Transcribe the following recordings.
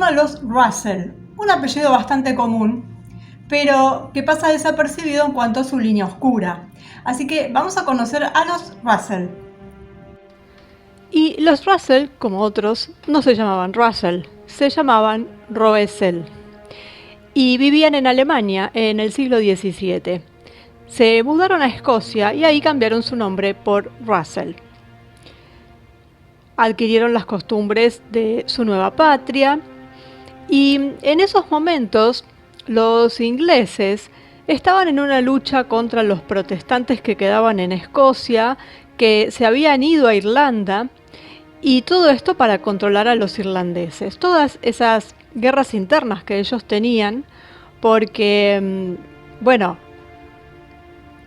llaman los Russell, un apellido bastante común, pero que pasa desapercibido en cuanto a su línea oscura. Así que vamos a conocer a los Russell. Y los Russell, como otros, no se llamaban Russell, se llamaban Roesel. Y vivían en Alemania en el siglo XVII. Se mudaron a Escocia y ahí cambiaron su nombre por Russell. Adquirieron las costumbres de su nueva patria y en esos momentos los ingleses estaban en una lucha contra los protestantes que quedaban en Escocia, que se habían ido a Irlanda, y todo esto para controlar a los irlandeses. Todas esas guerras internas que ellos tenían, porque,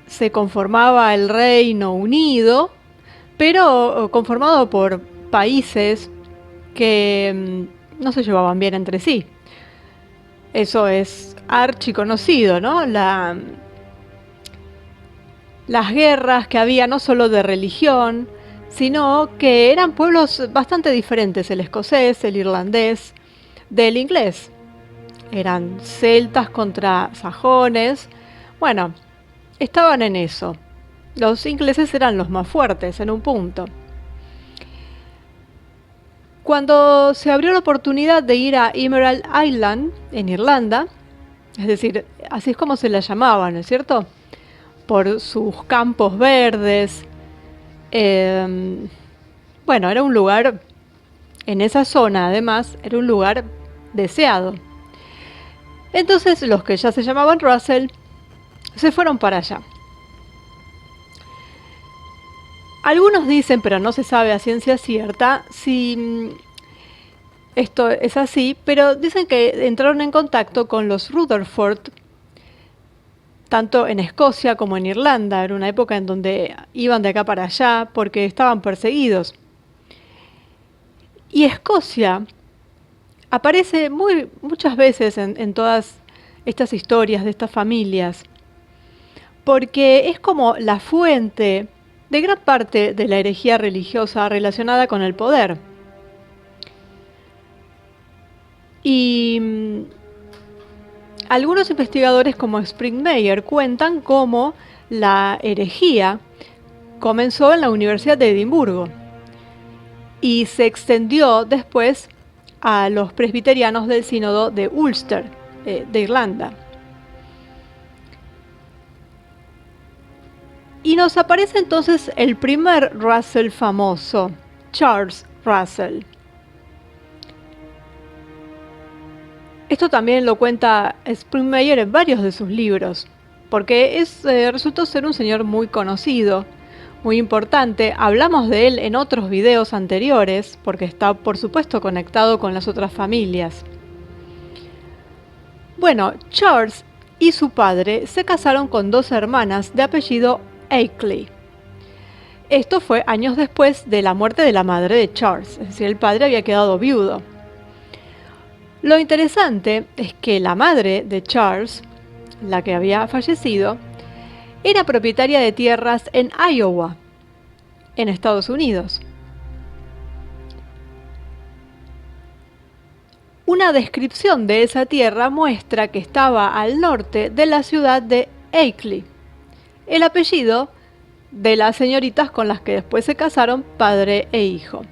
se conformaba el Reino Unido, pero conformado por países que no se llevaban bien entre sí. Eso es archiconocido, ¿no? Las guerras que había no solo de religión, sino que eran pueblos bastante diferentes, el escocés, el irlandés, del inglés. Eran celtas contra sajones. Bueno, estaban en eso. Los ingleses eran los más fuertes en un punto. Cuando se abrió la oportunidad de ir a Emerald Island, en Irlanda, es decir, así es como se la llamaban, ¿no es cierto? Por sus campos verdes. Era un lugar, en esa zona además, era un lugar deseado. Entonces los que ya se llamaban Russell se fueron para allá. Algunos dicen, pero no se sabe a ciencia cierta, si esto es así, pero dicen que entraron en contacto con los Rutherford, tanto en Escocia como en Irlanda. Era una época en donde iban de acá para allá porque estaban perseguidos. Y Escocia aparece muchas veces en todas estas historias de estas familias, porque es como la fuente de gran parte de la herejía religiosa relacionada con el poder. Y algunos investigadores como Springmeyer cuentan cómo la herejía comenzó en la Universidad de Edimburgo y se extendió después a los presbiterianos del sínodo de Ulster, de Irlanda. Y nos aparece entonces el primer Russell famoso, Charles Russell. Esto también lo cuenta Springmeyer en varios de sus libros, porque resultó ser un señor muy conocido, muy importante. Hablamos de él en otros videos anteriores, porque está por supuesto conectado con las otras familias. Bueno, Charles y su padre se casaron con dos hermanas de apellido Akeley. Esto fue años después de la muerte de la madre de Charles, es decir, el padre había quedado viudo. Lo interesante es que la madre de Charles, la que había fallecido, era propietaria de tierras en Iowa, en Estados Unidos. Una descripción de esa tierra muestra que estaba al norte de la ciudad de Akeley, el apellido de las señoritas con las que después se casaron padre e hijo.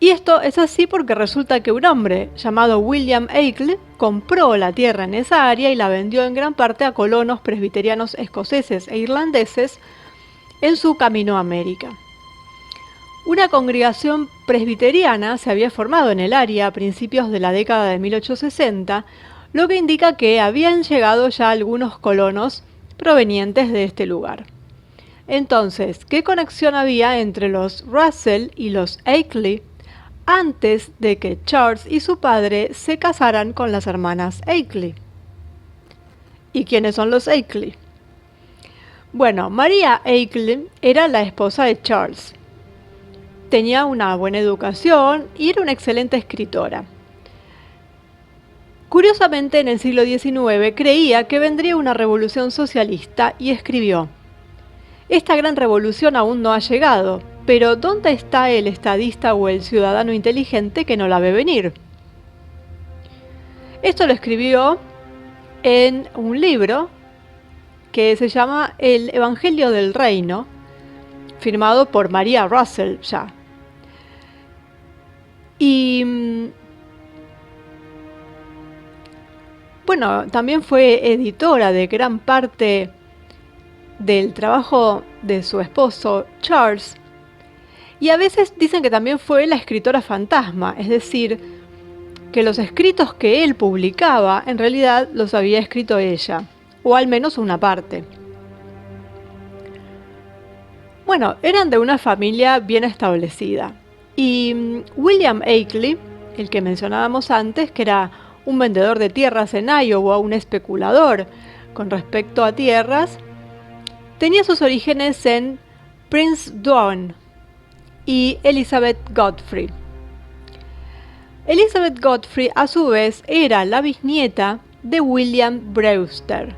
Y esto es así porque resulta que un hombre llamado William Akeley compró la tierra en esa área y la vendió en gran parte a colonos presbiterianos escoceses e irlandeses en su camino a América. Una congregación presbiteriana se había formado en el área a principios de la década de 1860, lo que indica que habían llegado ya algunos colonos provenientes de este lugar. Entonces, ¿qué conexión había entre los Russell y los Akeley antes de que Charles y su padre se casaran con las hermanas Akeley? ¿Y quiénes son los Akeley? Bueno, María Akeley era la esposa de Charles. Tenía una buena educación y era una excelente escritora. Curiosamente, en el siglo XIX creía que vendría una revolución socialista y escribió: «Esta gran revolución aún no ha llegado, pero ¿dónde está el estadista o el ciudadano inteligente que no la ve venir? Esto lo escribió en un libro que se llama El Evangelio del Reino, firmado por Maria Russell ya. Y bueno, también fue editora de gran parte del trabajo de su esposo Charles, y a veces dicen que también fue la escritora fantasma, es decir, que los escritos que él publicaba en realidad los había escrito ella, o al menos una parte. Bueno, eran de una familia bien establecida, y William Akeley, el que mencionábamos antes, que era un vendedor de tierras en Iowa, un especulador con respecto a tierras, tenía sus orígenes en Prince Doan y Elizabeth Godfrey. Elizabeth Godfrey, a su vez, era la bisnieta de William Brewster.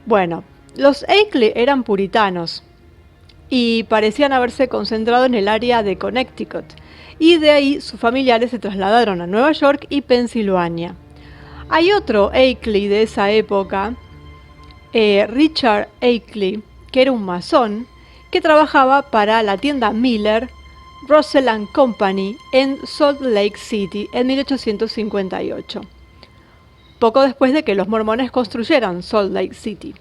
Bueno, los Akeley eran puritanos y parecían haberse concentrado en el área de Connecticut, y de ahí sus familiares se trasladaron a Nueva York y Pensilvania. Hay otro Akeley de esa época, Richard Akeley, que era un masón, que trabajaba para la tienda Miller, Russell & Company en Salt Lake City en 1858, poco después de que los mormones construyeran Salt Lake City.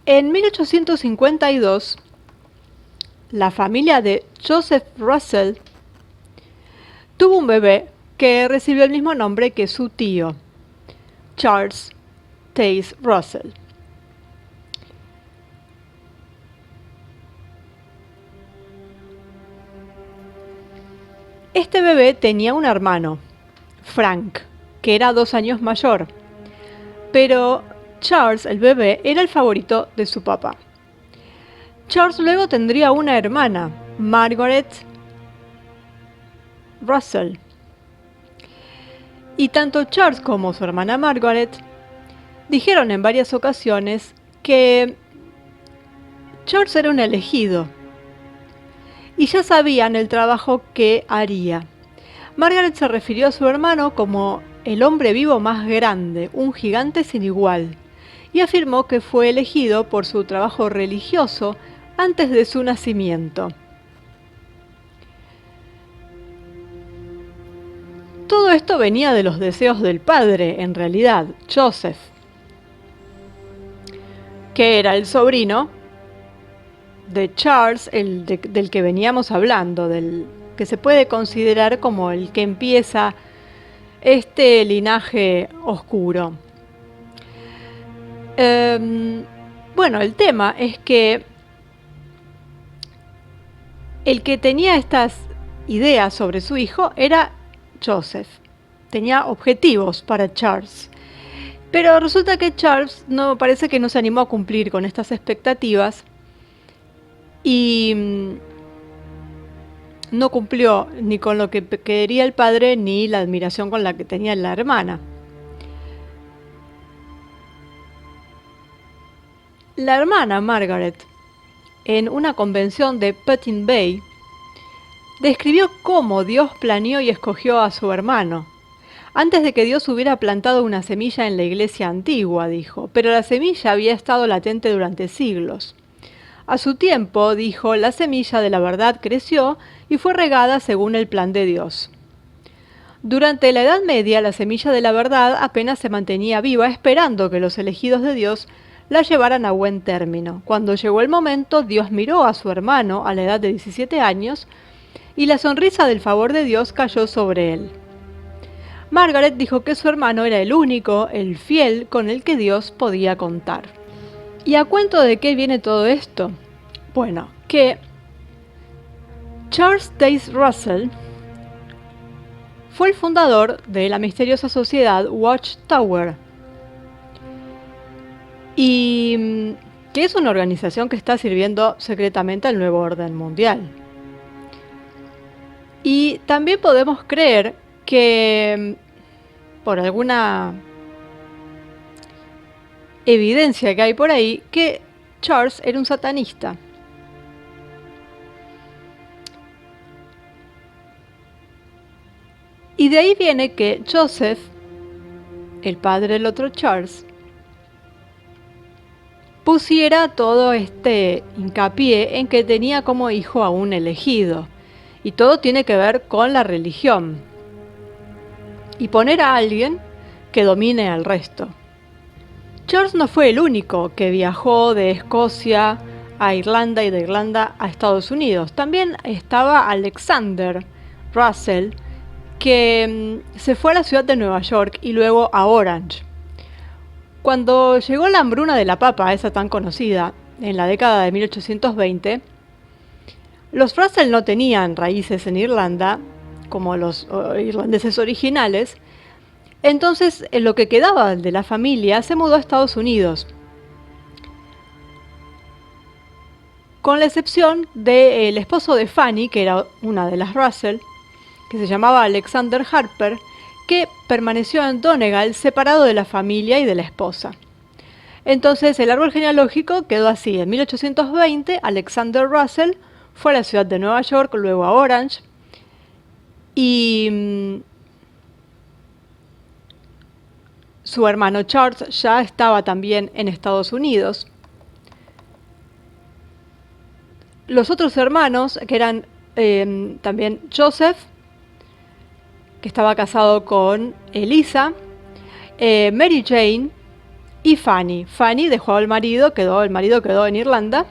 En 1852, la familia de Joseph Russell tuvo un bebé que recibió el mismo nombre que su tío, Charles Taze Russell. Este bebé tenía un hermano, Frank, que era 2 años mayor, pero Charles, el bebé, era el favorito de su papá. Charles luego tendría una hermana, Margaret Russell. Y tanto Charles como su hermana Margaret dijeron en varias ocasiones que Charles era un elegido y ya sabían el trabajo que haría. Margaret se refirió a su hermano como el hombre vivo más grande, un gigante sin igual, y afirmó que fue elegido por su trabajo religioso antes de su nacimiento. Todo esto venía de los deseos del padre, en realidad, Joseph, que era el sobrino de Charles, del que veníamos hablando, del que se puede considerar como el que empieza este linaje oscuro. Bueno, el tema es que el que tenía estas ideas sobre su hijo era Joseph. Tenía objetivos para Charles. Pero resulta que Charles parece que no se animó a cumplir con estas expectativas y no cumplió ni con lo que quería el padre ni la admiración con la que tenía la hermana. La hermana Margaret, en una convención de Put-in-Bay, describió cómo Dios planeó y escogió a su hermano. Antes de que Dios hubiera plantado una semilla en la iglesia antigua, dijo, pero la semilla había estado latente durante siglos. A su tiempo, dijo, la semilla de la verdad creció y fue regada según el plan de Dios. Durante la Edad Media, la semilla de la verdad apenas se mantenía viva, esperando que los elegidos de Dios la llevaran a buen término. Cuando llegó el momento, Dios miró a su hermano a la edad de 17 años y la sonrisa del favor de Dios cayó sobre él. Margaret dijo que su hermano era el único, el fiel, con el que Dios podía contar. ¿Y a cuento de qué viene todo esto? Bueno, que Charles Taze Russell fue el fundador de la misteriosa sociedad Watchtower, y que es una organización que está sirviendo secretamente al nuevo orden mundial. Y también podemos creer que, por alguna evidencia que hay por ahí, que Charles era un satanista. Y de ahí viene que Joseph, el padre del otro Charles, pusiera todo este hincapié en que tenía como hijo a un elegido. Y todo tiene que ver con la religión. Y poner a alguien que domine al resto. Charles no fue el único que viajó de Escocia a Irlanda y de Irlanda a Estados Unidos. También estaba Alexander Russell, que se fue a la ciudad de Nueva York y luego a Orange. Cuando llegó la hambruna de la papa, esa tan conocida, en la década de 1820, los Russell no tenían raíces en Irlanda, como los irlandeses originales, entonces lo que quedaba de la familia se mudó a Estados Unidos, con la excepción del esposo de Fanny, que era una de las Russell, que se llamaba Alexander Harper, que permaneció en Donegal separado de la familia y de la esposa. Entonces el árbol genealógico quedó así. En 1820 Alexander Russell fue a la ciudad de Nueva York, luego a Orange, y su hermano Charles ya estaba también en Estados Unidos. Los otros hermanos, que eran también Joseph, que estaba casado con Elisa, Mary Jane y Fanny. Fanny dejó al marido, el marido quedó en Irlanda.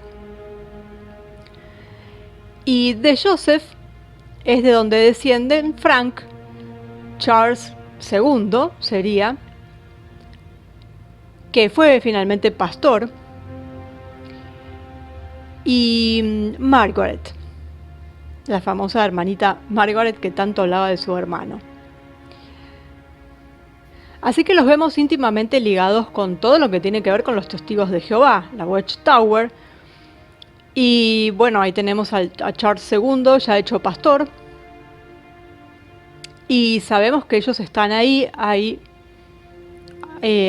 Y de Joseph es de donde descienden Frank, Charles II sería, que fue finalmente pastor, y Margaret, la famosa hermanita Margaret que tanto hablaba de su hermano. Así que los vemos íntimamente ligados con todo lo que tiene que ver con los testigos de Jehová, la Watchtower. Y bueno, ahí tenemos a Charles II, ya hecho pastor. Y sabemos que ellos están ahí, hay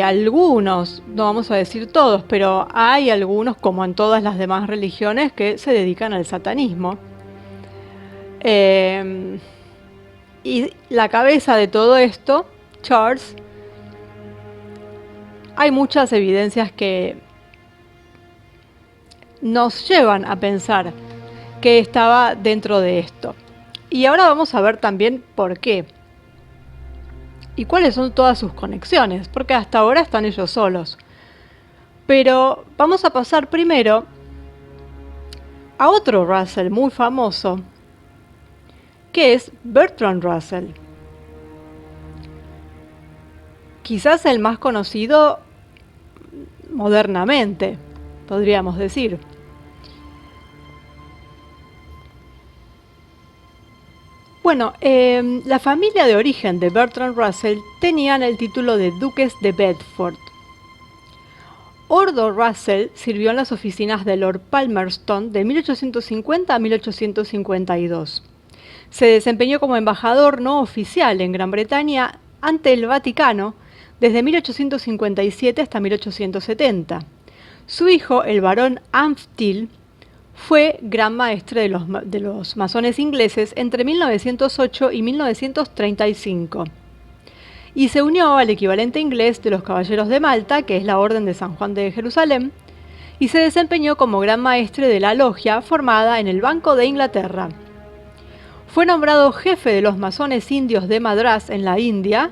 algunos, no vamos a decir todos, pero hay algunos, como en todas las demás religiones, que se dedican al satanismo. Y la cabeza de todo esto, Charles, hay muchas evidencias que nos llevan a pensar que estaba dentro de esto. Y ahora vamos a ver también por qué. Y cuáles son todas sus conexiones, porque hasta ahora están ellos solos. Pero vamos a pasar primero a otro Russell muy famoso, que es Bertrand Russell. Quizás el más conocido modernamente, podríamos decir. Bueno, la familia de origen de Bertrand Russell tenían el título de duques de Bedford. Ordo Russell sirvió en las oficinas de Lord Palmerston de 1850 a 1852. Se desempeñó como embajador no oficial en Gran Bretaña ante el Vaticano desde 1857 hasta 1870. Su hijo, el barón Ampthill, fue gran maestre de los masones ingleses entre 1908 y 1935 y se unió al equivalente inglés de los Caballeros de Malta, que es la Orden de San Juan de Jerusalén, y se desempeñó como gran maestre de la logia formada en el Banco de Inglaterra. Fue nombrado jefe de los masones indios de Madrás en la India,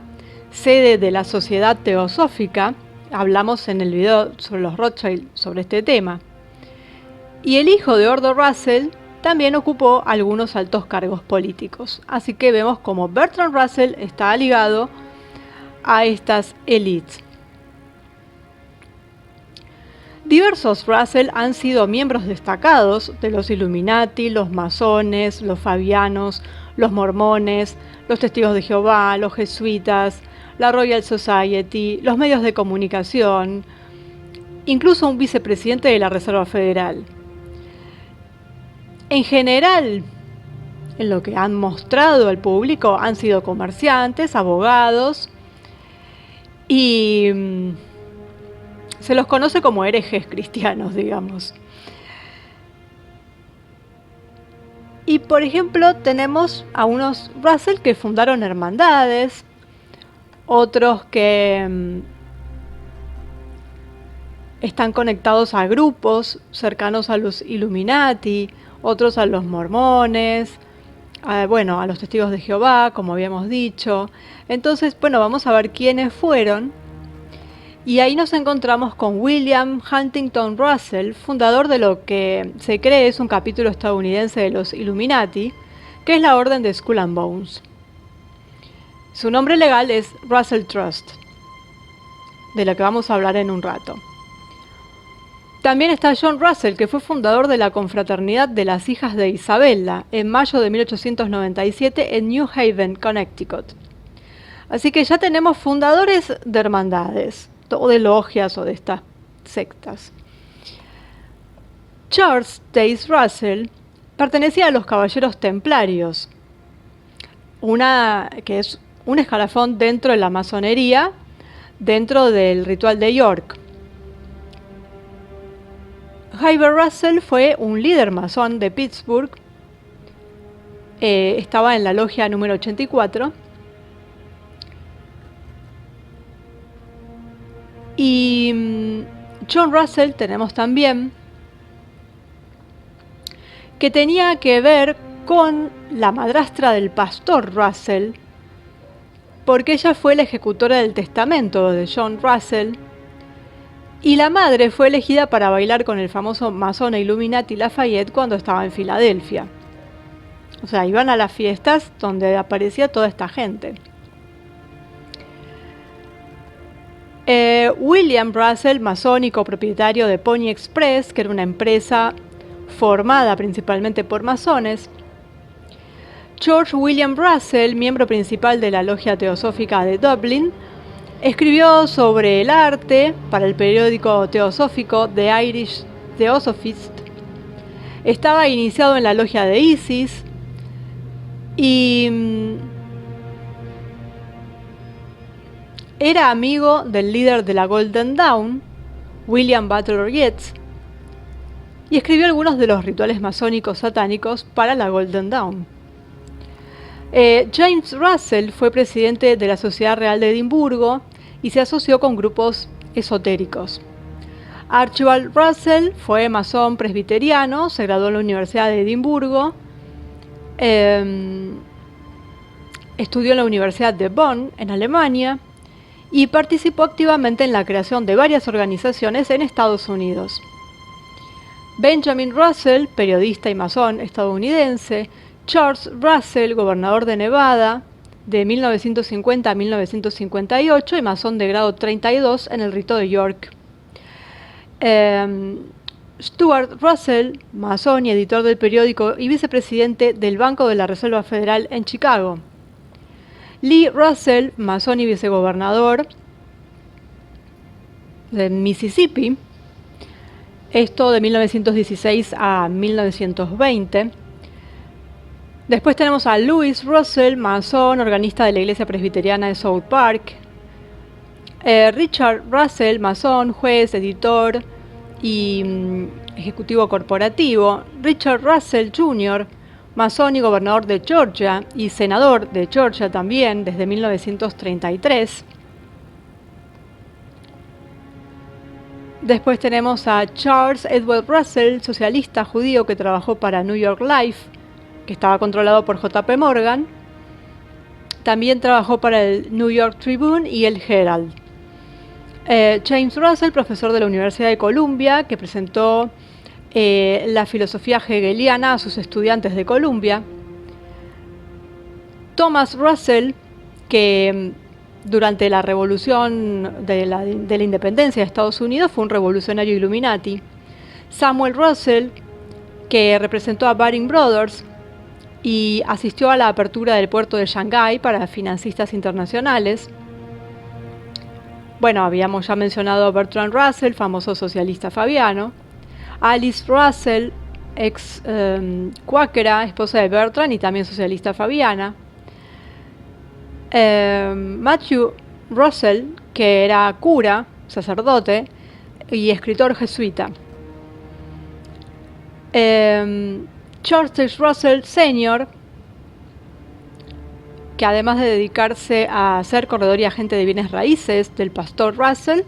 sede de la Sociedad Teosófica. Hablamos en el video sobre los Rothschild sobre este tema. Y el hijo de Ordo Russell también ocupó algunos altos cargos políticos. Así que vemos como Bertrand Russell está ligado a estas élites. Diversos Russell han sido miembros destacados de los Illuminati, los masones, los fabianos, los mormones, los testigos de Jehová, los jesuitas, la Royal Society, los medios de comunicación, incluso un vicepresidente de la Reserva Federal. En general, en lo que han mostrado al público han sido comerciantes, abogados y Se los conoce como herejes cristianos, digamos. Y por ejemplo tenemos a unos Russell que fundaron hermandades, otros que están conectados a grupos cercanos a los Illuminati, otros a los mormones, a los testigos de Jehová, como habíamos dicho. Entonces, vamos a ver quiénes fueron. Y ahí nos encontramos con William Huntington Russell, fundador de lo que se cree es un capítulo estadounidense de los Illuminati, que es la orden de Skull and Bones. Su nombre legal es Russell Trust, de lo que vamos a hablar en un rato. También está John Russell, que fue fundador de la Confraternidad de las Hijas de Isabella en mayo de 1897 en New Haven, Connecticut. Así que ya tenemos fundadores de hermandades, o de logias o de estas sectas. Charles Taze Russell pertenecía a los Caballeros Templarios, que es un escalafón dentro de la masonería, dentro del ritual de York. Heber Russell fue un líder masón de Pittsburgh, estaba en la logia número 84. Y John Russell tenemos también, que tenía que ver con la madrastra del pastor Russell, porque ella fue la ejecutora del testamento de John Russell, y la madre fue elegida para bailar con el famoso masón Illuminati Lafayette cuando estaba en Filadelfia. O sea, iban a las fiestas donde aparecía toda esta gente. William Russell, masónico propietario de Pony Express, que era una empresa formada principalmente por masones. George William Russell, miembro principal de la Logia Teosófica de Dublín, escribió sobre el arte para el periódico teosófico The Irish Theosophist. Estaba iniciado en la logia de Isis y era amigo del líder de la Golden Dawn, William Butler Yeats, y escribió algunos de los rituales masónicos satánicos para la Golden Dawn. James Russell fue presidente de la Sociedad Real de Edimburgo y se asoció con grupos esotéricos. Archibald Russell fue masón presbiteriano, se graduó en la Universidad de Edimburgo, estudió en la Universidad de Bonn, en Alemania, y participó activamente en la creación de varias organizaciones en Estados Unidos. Benjamin Russell, periodista y masón estadounidense. Charles Russell, gobernador de Nevada de 1950 a 1958 y masón de grado 32 en el rito de York. Stuart Russell, masón y editor del periódico y vicepresidente del Banco de la Reserva Federal en Chicago. Lee Russell, masón y vicegobernador de Mississippi, esto de 1916 a 1920. Después tenemos a Louis Russell, masón, organista de la Iglesia Presbiteriana de South Park. Richard Russell, masón, juez, editor y ejecutivo corporativo. Richard Russell Jr., masón y gobernador de Georgia y senador de Georgia también desde 1933. Después tenemos a Charles Edward Russell, socialista judío que trabajó para New York Life, que estaba controlado por J.P. Morgan. También trabajó para el New York Tribune y el Herald. James Russell, profesor de la Universidad de Columbia, que presentó la filosofía hegeliana a sus estudiantes de Columbia. Thomas Russell, que durante la revolución de la independencia de Estados Unidos fue un revolucionario Illuminati. Samuel Russell, que representó a Baring Brothers y asistió a la apertura del puerto de Shanghái para financistas internacionales. Bueno, habíamos ya mencionado a Bertrand Russell, famoso socialista fabiano. Alice Russell, ex cuáquera, esposa de Bertrand y también socialista fabiana. Matthew Russell, que era cura, sacerdote, y escritor jesuita. George Russell Sr., que además de dedicarse a ser corredor y agente de bienes raíces del pastor Russell,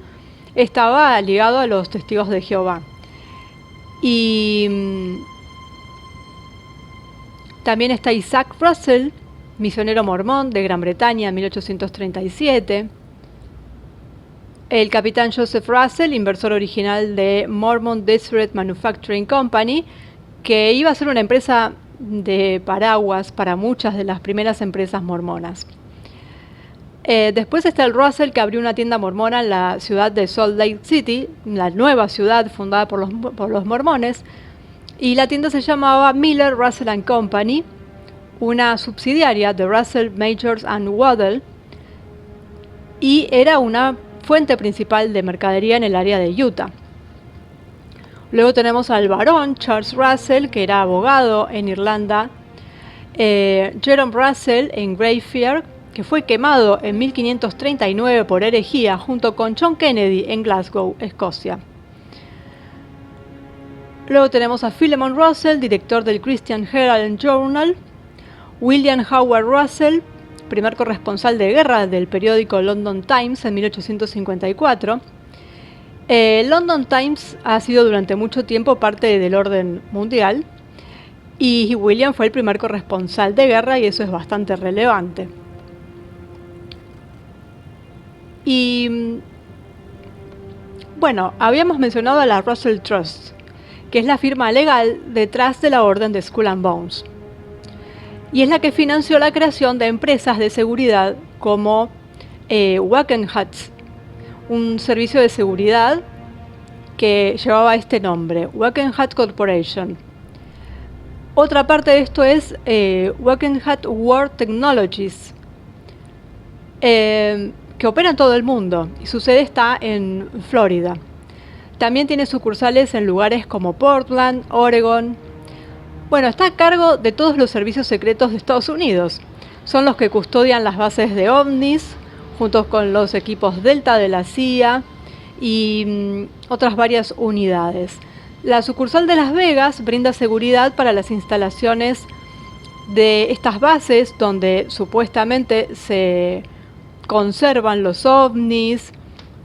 estaba ligado a los testigos de Jehová. Y también está Isaac Russell, misionero mormón de Gran Bretaña en 1837. El capitán Joseph Russell, inversor original de Mormon Deseret Manufacturing Company, que iba a ser una empresa de paraguas para muchas de las primeras empresas mormonas. Después está el Russell, que abrió una tienda mormona en la ciudad de Salt Lake City, la nueva ciudad fundada por los mormones, y la tienda se llamaba Miller, Russell and Company, una subsidiaria de Russell, Majors and Waddell, y era una fuente principal de mercadería en el área de Utah. Luego tenemos al barón Charles Russell, que era abogado en Irlanda, Jerome Russell en Greyfriars, que fue quemado en 1539 por herejía junto con John Kennedy en Glasgow, Escocia. Luego tenemos a Philemon Russell, director del Christian Herald and Journal, William Howard Russell, primer corresponsal de guerra del periódico London Times en 1854. London Times ha sido durante mucho tiempo parte del orden mundial y William fue el primer corresponsal de guerra y eso es bastante relevante. Y bueno, habíamos mencionado a la Russell Trust, que es la firma legal detrás de la orden de Skull and Bones. Y es la que financió la creación de empresas de seguridad como Wackenhut, un servicio de seguridad que llevaba este nombre, Wackenhut Corporation. Otra parte de esto es Wackenhut World Technologies, que opera en todo el mundo y su sede está en Florida. También tiene sucursales en lugares como Portland, Oregon. Bueno, está a cargo de todos los servicios secretos de Estados Unidos. Son los que custodian las bases de ovnis, junto con los equipos Delta de la CIA y otras varias unidades. La sucursal de Las Vegas brinda seguridad para las instalaciones de estas bases donde supuestamente se conservan los ovnis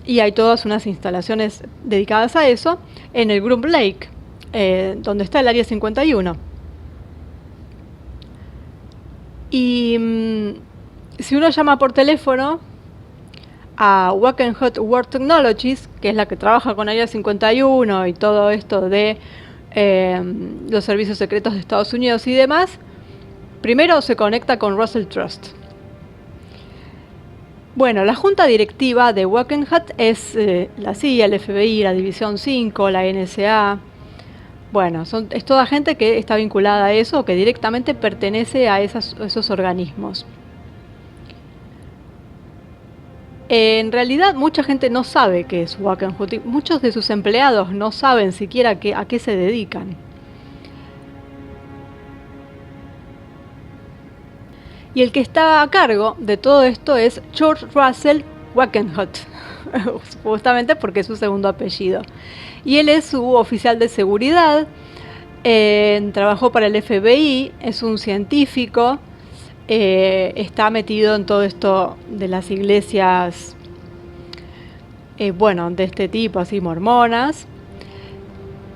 y hay todas unas instalaciones dedicadas a eso en el Groom Lake, donde está el Área 51. Y si uno llama por teléfono a Wackenhut World Technologies, que es la que trabaja con Área 51 y todo esto de los servicios secretos de Estados Unidos y demás, primero se conecta con Russell Trust. Bueno, la junta directiva de Wackenhut es la CIA, el FBI, la División 5, la NSA. Bueno, es toda gente que está vinculada a eso o que directamente pertenece a esos organismos. En realidad mucha gente no sabe qué es Wackenhut y muchos de sus empleados no saben siquiera a qué se dedican. Y el que está a cargo de todo esto es George Russell Wackenhut, justamente porque es su segundo apellido. Y él es su oficial de seguridad, trabajó para el FBI, es un científico, está metido en todo esto de las iglesias, de este tipo, así mormonas.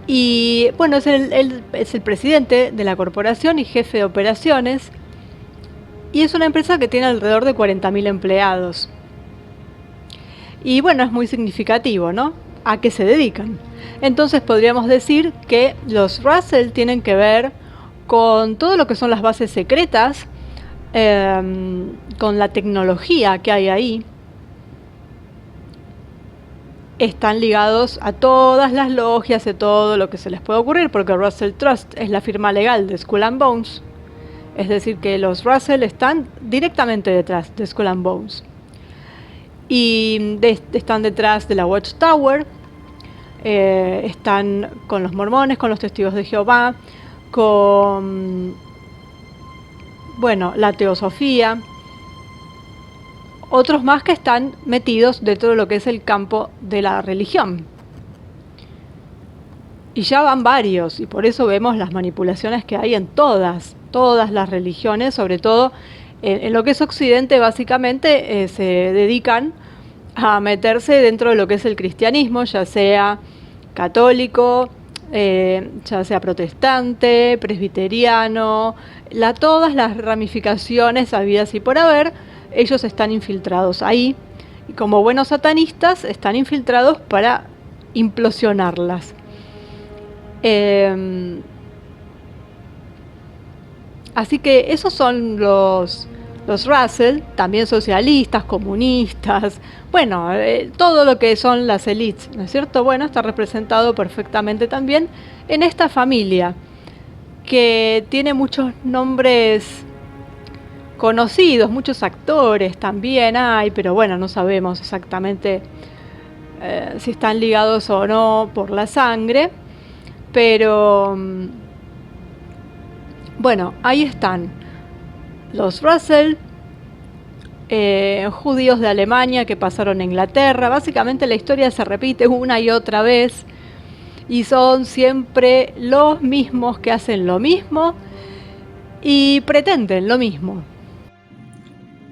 Y bueno, él es el presidente de la corporación y jefe de operaciones. Y es una empresa que tiene alrededor de 40.000 empleados. Y bueno, es muy significativo, ¿no? ¿A qué se dedican? Entonces podríamos decir que los Russell tienen que ver con todo lo que son las bases secretas, con la tecnología que hay ahí. Están ligados a todas las logias, a todo lo que se les puede ocurrir, porque Russell Trust es la firma legal de Skull and Bones. Es decir, que los Russell están directamente detrás de Skull and Bones. Y están detrás de la Watchtower, están con los mormones, con los testigos de Jehová, con la teosofía. Otros más que están metidos dentro de lo que es el campo de la religión. Y ya van varios, y por eso vemos las manipulaciones que hay en todas las religiones, sobre todo en lo que es Occidente. Básicamente se dedican a meterse dentro de lo que es el cristianismo, ya sea católico, ya sea protestante, presbiteriano, todas las ramificaciones habidas y por haber. Ellos están infiltrados ahí, y como buenos satanistas están infiltrados para implosionarlas. Así que esos son los Russell, también socialistas, comunistas, bueno, todo lo que son las élites, ¿no es cierto? Bueno, está representado perfectamente también en esta familia, que tiene muchos nombres conocidos, muchos actores también hay, pero bueno, no sabemos exactamente si están ligados o no por la sangre, pero bueno, ahí están los Russell, judíos de Alemania que pasaron a Inglaterra. Básicamente la historia se repite una y otra vez y son siempre los mismos que hacen lo mismo y pretenden lo mismo.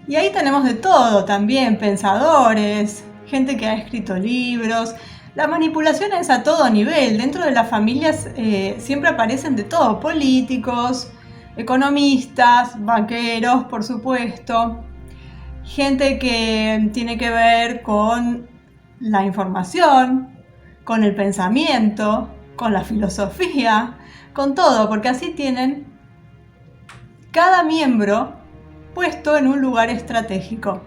Y ahí tenemos de todo también, pensadores, gente que ha escrito libros. La manipulación es a todo nivel. Dentro de las familias siempre aparecen de todo, políticos, economistas, banqueros, por supuesto, gente que tiene que ver con la información, con el pensamiento, con la filosofía, con todo, porque así tienen cada miembro puesto en un lugar estratégico.